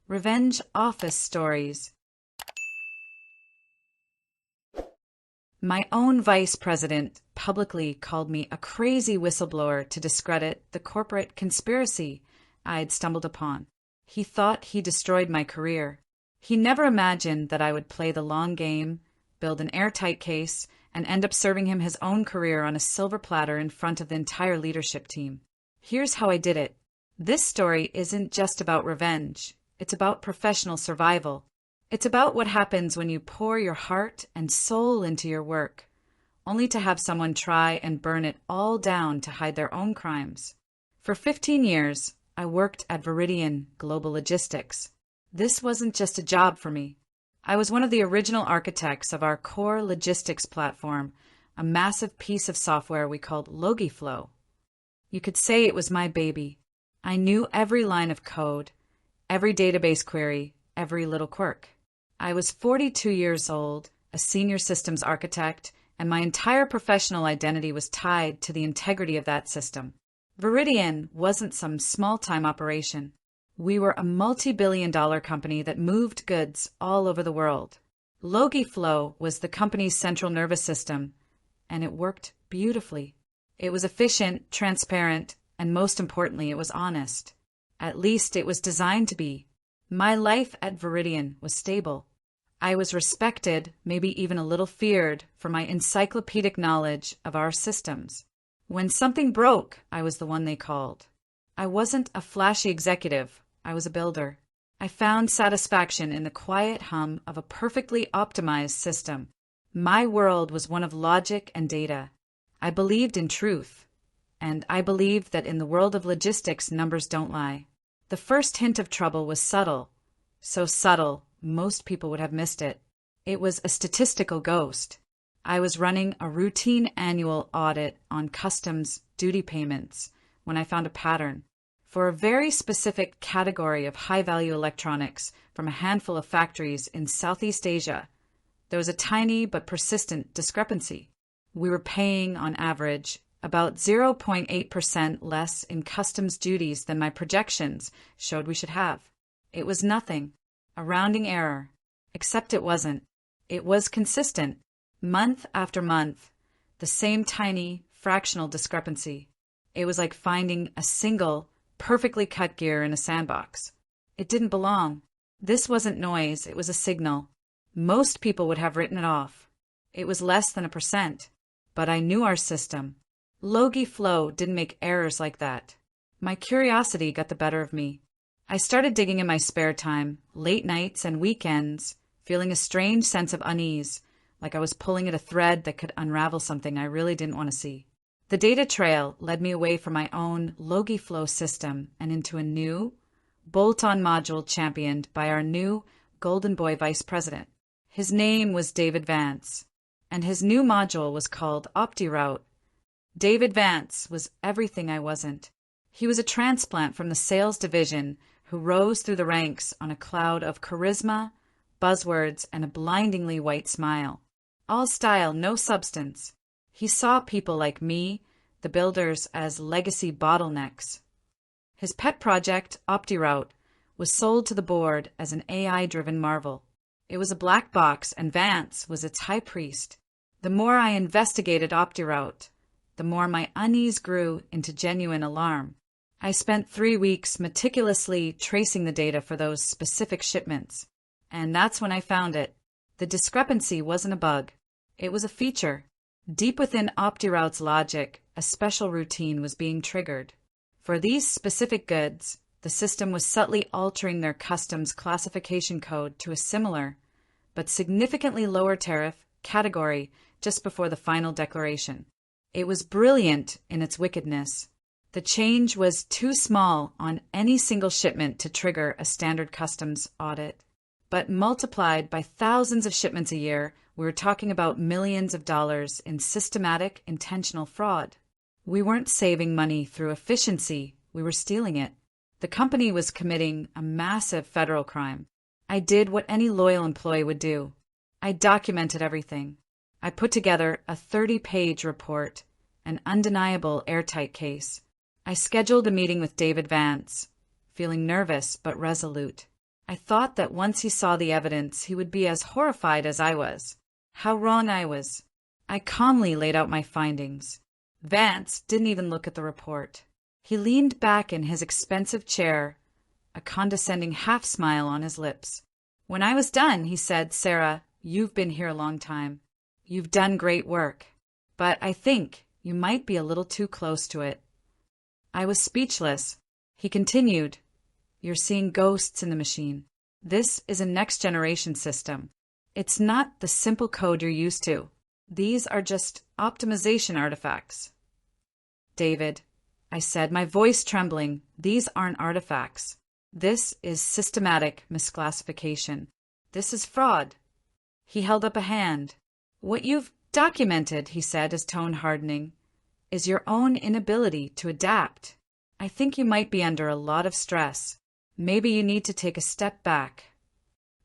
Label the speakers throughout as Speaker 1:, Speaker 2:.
Speaker 1: Revenge Office Stories. My own vice president publicly called me a crazy whistleblower to discredit the corporate conspiracy I'd stumbled upon. He thought he destroyed my career. He never imagined that I would play the long game, build an airtight case, and end up serving him his own career on a silver platter in front of the entire leadership team. Here's how I did it. This story isn't just about revenge. It's about professional survival. It's about what happens when you pour your heart and soul into your work, only to have someone try and burn it all down to hide their own crimes. For 15 years, I worked at Veridian Global Logistics. This wasn't just a job for me. I was one of the original architects of our core logistics platform, a massive piece of software we called LogiFlow. You could say it was my baby. I knew every line of code, every database query, every little quirk. I was 42 years old, a senior systems architect, and my entire professional identity was tied to the integrity of that system. Veridian wasn't some small-time operation. We were a multi-billion-dollar company that moved goods all over the world. LogiFlow was the company's central nervous system, and it worked beautifully. It was efficient, transparent, and most importantly, it was honest. At least it was designed to be. My life at Veridian was stable. I was respected, maybe even a little feared, for my encyclopedic knowledge of our systems. When something broke, I was the one they called. I wasn't a flashy executive. I was a builder. I found satisfaction in the quiet hum of a perfectly optimized system. My world was one of logic and data. I believed in truth. And I believed that in the world of logistics, numbers don't lie. The first hint of trouble was subtle. So subtle, most people would have missed it. It was a statistical ghost. I was running a routine annual audit on customs duty payments when I found a pattern. For a very specific category of high-value electronics from a handful of factories in Southeast Asia, there was a tiny but persistent discrepancy. We were paying, on average, about 0.8% less in customs duties than my projections showed we should have. It was nothing, a rounding error, except it wasn't. It was consistent, month after month, the same tiny, fractional discrepancy. It was like finding a single, perfectly cut gear in a sandbox. It didn't belong. This wasn't noise, it was a signal. Most people would have written it off. It was less than 1%. But I knew our system. LogiFlow didn't make errors like that. My curiosity got the better of me. I started digging in my spare time, late nights and weekends, feeling a strange sense of unease, like I was pulling at a thread that could unravel something I really didn't want to see. The data trail led me away from my own LogiFlow system and into a new, bolt-on module championed by our new Golden Boy Vice President. His name was David Vance, and his new module was called OptiRoute. David Vance was everything I wasn't. He was a transplant from the sales division who rose through the ranks on a cloud of charisma, buzzwords, and a blindingly white smile. All style, no substance. He saw people like me, the builders, as legacy bottlenecks. His pet project, OptiRoute, was sold to the board as an AI-driven marvel. It was a black box, and Vance was its high priest. The more I investigated OptiRoute, the more my unease grew into genuine alarm. I spent 3 weeks meticulously tracing the data for those specific shipments. And that's when I found it. The discrepancy wasn't a bug. It was a feature. Deep within OptiRoute's logic, a special routine was being triggered. For these specific goods, the system was subtly altering their customs classification code to a similar, but significantly lower tariff category just before the final declaration. It was brilliant in its wickedness. The change was too small on any single shipment to trigger a standard customs audit. But multiplied by thousands of shipments a year, we were talking about millions of dollars in systematic, intentional fraud. We weren't saving money through efficiency, we were stealing it. The company was committing a massive federal crime. I did what any loyal employee would do. I documented everything. I put together a 30-page report, an undeniable airtight case. I scheduled a meeting with David Vance, feeling nervous but resolute. I thought that once he saw the evidence, he would be as horrified as I was. How wrong I was. I calmly laid out my findings. Vance didn't even look at the report. He leaned back in his expensive chair, a condescending half-smile on his lips. When I was done, he said, "Sarah, you've been here a long time. You've done great work. But I think you might be a little too close to it." I was speechless. He continued, "You're seeing ghosts in the machine. This is a next-generation system. It's not the simple code you're used to. These are just optimization artifacts." "David," I said, my voice trembling, "these aren't artifacts. This is systematic misclassification. This is fraud." He held up a hand. "What you've documented," he said, his tone hardening, "is your own inability to adapt. I think you might be under a lot of stress. Maybe you need to take a step back."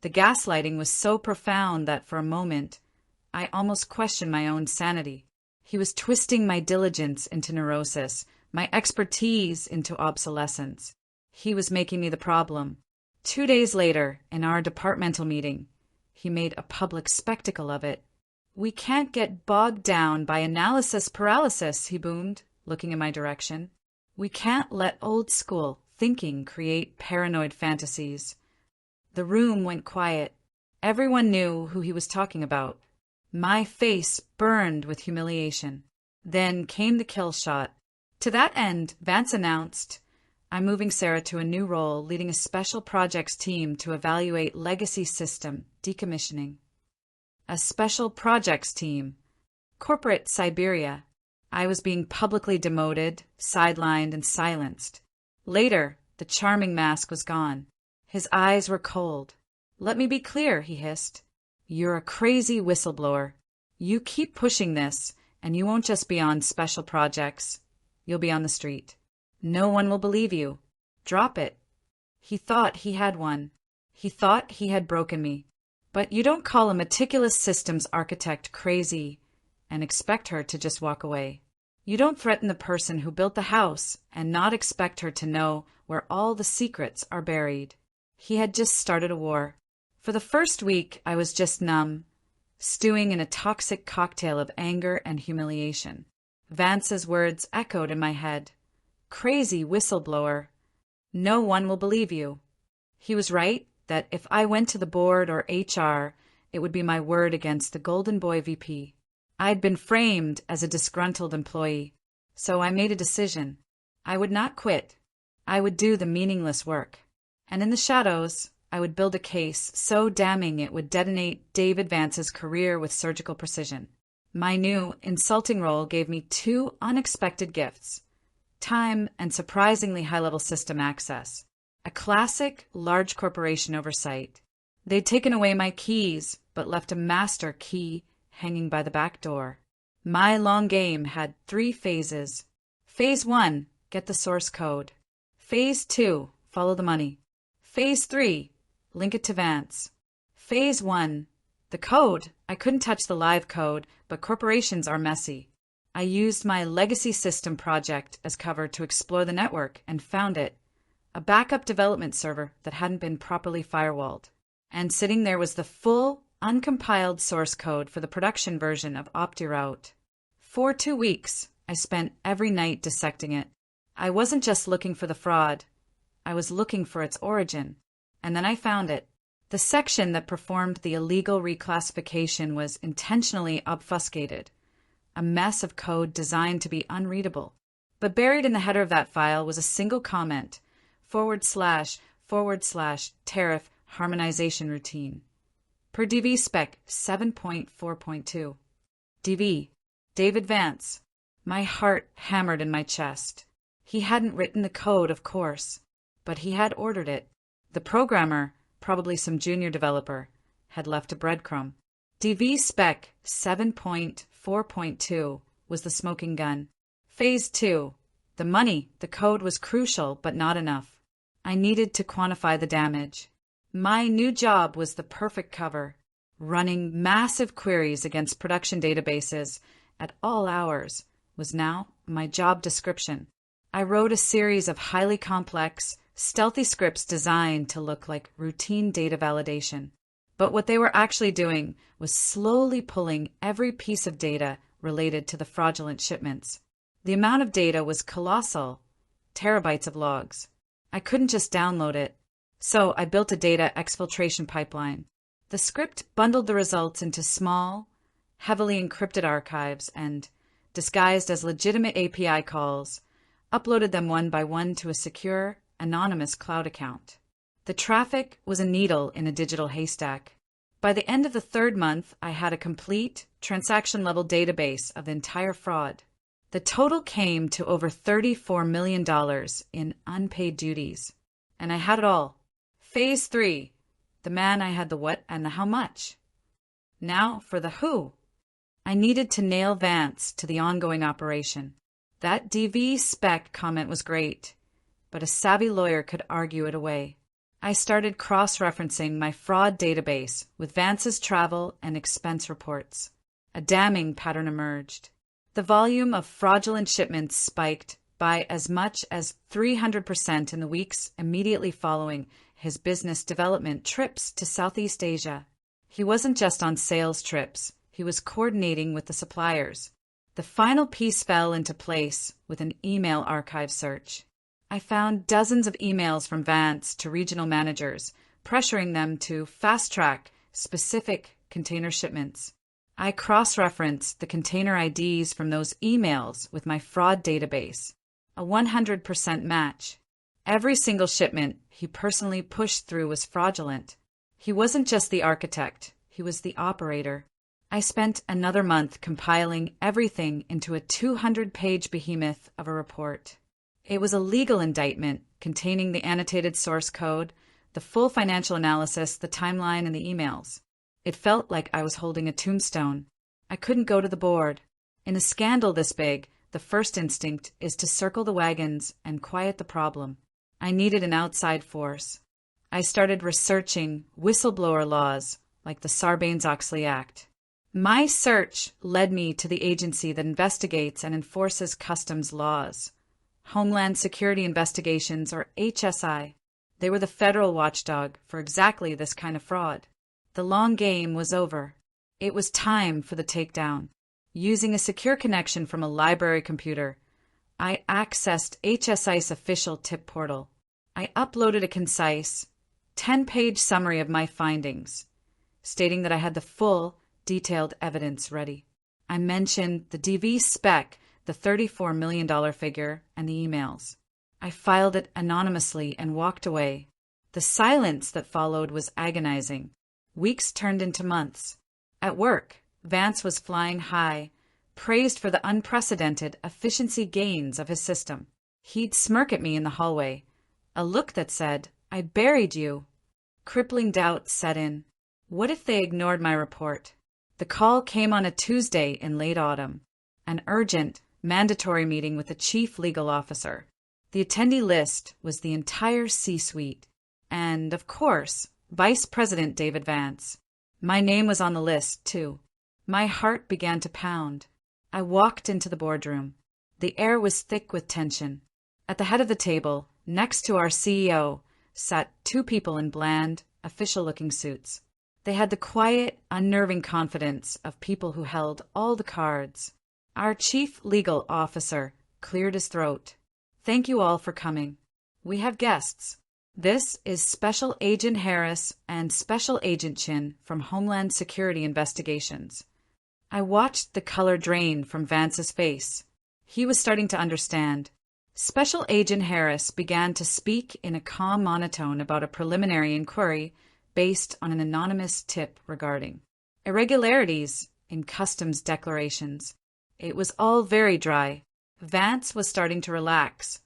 Speaker 1: The gaslighting was so profound that for a moment, I almost questioned my own sanity. He was twisting my diligence into neurosis, my expertise into obsolescence. He was making me the problem. 2 days later, in our departmental meeting, he made a public spectacle of it. "We can't get bogged down by analysis paralysis," he boomed, looking in my direction. "We can't let old-school thinking create paranoid fantasies." The room went quiet. Everyone knew who he was talking about. My face burned with humiliation. Then came the kill shot. To that end, Vance announced, "I'm moving Sarah to a new role, leading a special projects team to evaluate legacy system decommissioning." A special projects team. Corporate Siberia. I was being publicly demoted, sidelined, and silenced. Later, the charming mask was gone. His eyes were cold. "Let me be clear," he hissed. "You're a crazy whistleblower. You keep pushing this, and you won't just be on special projects. You'll be on the street. No one will believe you. Drop it." He thought he had won. He thought he had broken me. But you don't call a meticulous systems architect crazy and expect her to just walk away. You don't threaten the person who built the house and not expect her to know where all the secrets are buried. He had just started a war. For the first week, I was just numb, stewing in a toxic cocktail of anger and humiliation. Vance's words echoed in my head. "Crazy whistleblower. No one will believe you." He was right that if I went to the board or HR, it would be my word against the Golden Boy VP. I'd been framed as a disgruntled employee, so I made a decision. I would not quit. I would do the meaningless work. And in the shadows, I would build a case so damning it would detonate David Vance's career with surgical precision. My new, insulting role gave me 2 unexpected gifts: time and surprisingly high-level system access. A classic large corporation oversight. They'd taken away my keys, but left a master key hanging by the back door. My long game had 3 phases. Phase 1, get the source code. Phase 2, follow the money. Phase 3, link it to Vance. Phase 1, the code. I couldn't touch the live code, but corporations are messy. I used my legacy system project as cover to explore the network and found it. A backup development server that hadn't been properly firewalled. And sitting there was the full, uncompiled source code for the production version of OptiRoute. For 2 weeks, I spent every night dissecting it. I wasn't just looking for the fraud. I was looking for its origin. And then I found it. The section that performed the illegal reclassification was intentionally obfuscated. A mess of code designed to be unreadable. But buried in the header of that file was a single comment, // tariff harmonization routine. Per DV spec 7.4.2. DV, David Vance. My heart hammered in my chest. He hadn't written the code, of course, but he had ordered it. The programmer, probably some junior developer, had left a breadcrumb. DV spec 7.4.2 was the smoking gun. Phase 2. The money, the code was crucial, but not enough. I needed to quantify the damage. My new job was the perfect cover, running massive queries against production databases at all hours was now my job description. I wrote a series of highly complex, Stealthy scripts designed to look like routine data validation. But what they were actually doing was slowly pulling every piece of data related to the fraudulent shipments. The amount of data was colossal, terabytes of logs. I couldn't just download it, so I built a data exfiltration pipeline. The script bundled the results into small, heavily encrypted archives and, disguised as legitimate API calls, uploaded them one by one to a secure, anonymous cloud account. The traffic was a needle in a digital haystack. By the end of the third month, I had a complete, transaction-level database of the entire fraud. The total came to over $34 million in unpaid duties. And I had it all. Phase 3. The man, I had the what and the how much. Now for the who. I needed to nail Vance to the ongoing operation. That DV spec comment was great, but a savvy lawyer could argue it away. I started cross-referencing my fraud database with Vance's travel and expense reports. A damning pattern emerged. The volume of fraudulent shipments spiked by as much as 300% in the weeks immediately following his business development trips to Southeast Asia. He wasn't just on sales trips, he was coordinating with the suppliers. The final piece fell into place with an email archive search. I found dozens of emails from Vance to regional managers, pressuring them to fast-track specific container shipments. I cross-referenced the container IDs from those emails with my fraud database, a 100% match. Every single shipment he personally pushed through was fraudulent. He wasn't just the architect, he was the operator. I spent another month compiling everything into a 200-page behemoth of a report. It was a legal indictment containing the annotated source code, the full financial analysis, the timeline, and the emails. It felt like I was holding a tombstone. I couldn't go to the board. In a scandal this big, the first instinct is to circle the wagons and quiet the problem. I needed an outside force. I started researching whistleblower laws like the Sarbanes-Oxley Act. My search led me to the agency that investigates and enforces customs laws. Homeland Security Investigations, or HSI. They were the federal watchdog for exactly this kind of fraud. The long game was over. It was time for the takedown. Using a secure connection from a library computer, I accessed HSI's official tip portal. I uploaded a concise, 10-page summary of my findings, stating that I had the full, detailed evidence ready. I mentioned the DV spec, the $34 million figure, and the emails. I filed it anonymously and walked away. The silence that followed was agonizing. Weeks turned into months. At work, Vance was flying high, praised for the unprecedented efficiency gains of his system. He'd smirk at me in the hallway, a look that said, "I buried you." Crippling doubt set in. What if they ignored my report? The call came on a Tuesday in late autumn. An urgent, mandatory meeting with the chief legal officer. The attendee list was the entire C-suite. And, of course, Vice President David Vance. My name was on the list, too. My heart began to pound. I walked into the boardroom. The air was thick with tension. At the head of the table, next to our CEO, sat two people in bland, official-looking suits. They had the quiet, unnerving confidence of people who held all the cards. Our chief legal officer cleared his throat. "Thank you all for coming. We have guests. This is Special Agent Harris and Special Agent Chin from Homeland Security Investigations." I watched the color drain from Vance's face. He was starting to understand. Special Agent Harris began to speak in a calm monotone about a preliminary inquiry based on an anonymous tip regarding irregularities in customs declarations. It was all very dry. Vance was starting to relax,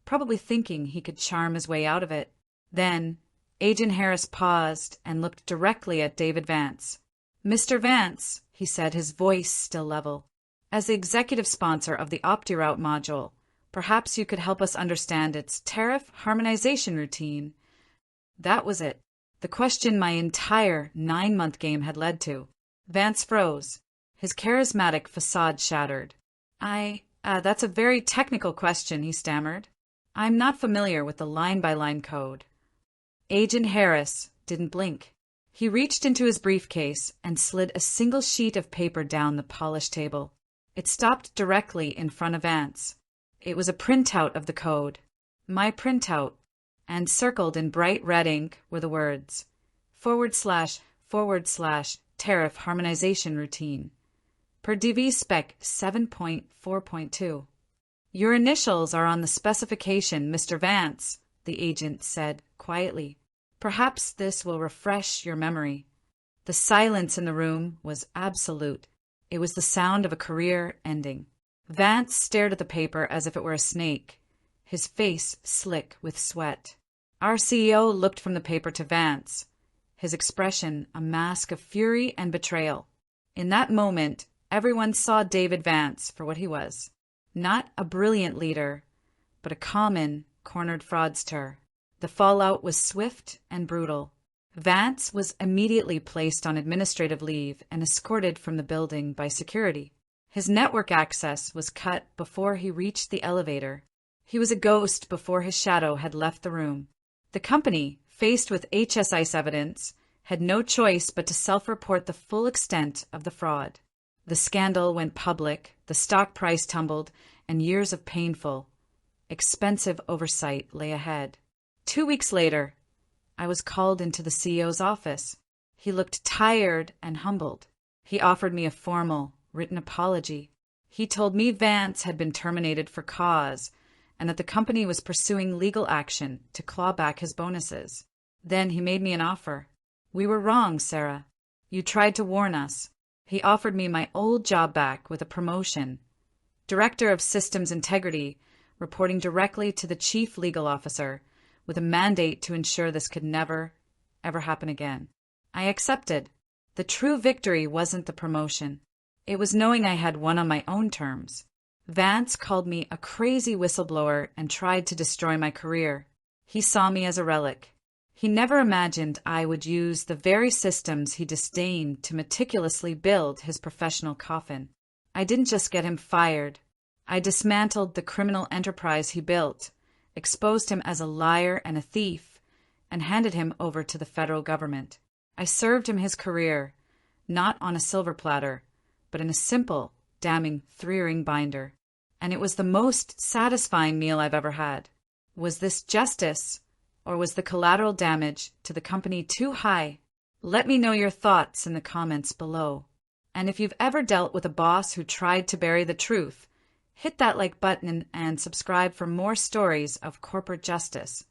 Speaker 1: probably thinking he could charm his way out of it. Then, Agent Harris paused and looked directly at David Vance. "Mr. Vance," he said, his voice still level, "as the executive sponsor of the OptiRoute module, perhaps you could help us understand its tariff harmonization routine." That was it. The question my entire 9-month game had led to. Vance froze. His charismatic facade shattered. That's a very technical question," he stammered. I'm not familiar with the line-by-line code. Agent Harris didn't blink. He reached into his briefcase and slid a single sheet of paper down the polished table. It stopped directly in front of Vance. It was a printout of the code. My printout. And circled in bright red ink were the words, // tariff harmonization routine. Per DV Spec 7.4.2. Your initials are on the specification, Mr. Vance, the agent said quietly. Perhaps this will refresh your memory. The silence in the room was absolute. It was the sound of a career ending. Vance stared at the paper as if it were a snake, his face slick with sweat. Our CEO looked from the paper to Vance, his expression a mask of fury and betrayal. In that moment, everyone saw David Vance for what he was. Not a brilliant leader, but a common, cornered fraudster. The fallout was swift and brutal. Vance was immediately placed on administrative leave and escorted from the building by security. His network access was cut before he reached the elevator. He was a ghost before his shadow had left the room. The company, faced with HSIS evidence, had no choice but to self-report the full extent of the fraud. The scandal went public, the stock price tumbled, and years of painful, expensive oversight lay ahead. 2 weeks later, I was called into the CEO's office. He looked tired and humbled. He offered me a formal, written apology. He told me Vance had been terminated for cause and that the company was pursuing legal action to claw back his bonuses. Then he made me an offer. We were wrong, Sarah. You tried to warn us. He offered me my old job back with a promotion. Director of Systems Integrity, reporting directly to the Chief Legal Officer, with a mandate to ensure this could never, ever happen again. I accepted. The true victory wasn't the promotion. It was knowing I had won on my own terms. Vance called me a crazy whistleblower and tried to destroy my career. He saw me as a relic. He never imagined I would use the very systems he disdained to meticulously build his professional coffin. I didn't just get him fired. I dismantled the criminal enterprise he built, exposed him as a liar and a thief, and handed him over to the federal government. I served him his career, not on a silver platter, but in a simple, damning 3-ring binder. And it was the most satisfying meal I've ever had. Was this justice, or was the collateral damage to the company too high? Let me know your thoughts in the comments below. And if you've ever dealt with a boss who tried to bury the truth, hit that like button and subscribe for more stories of corporate justice.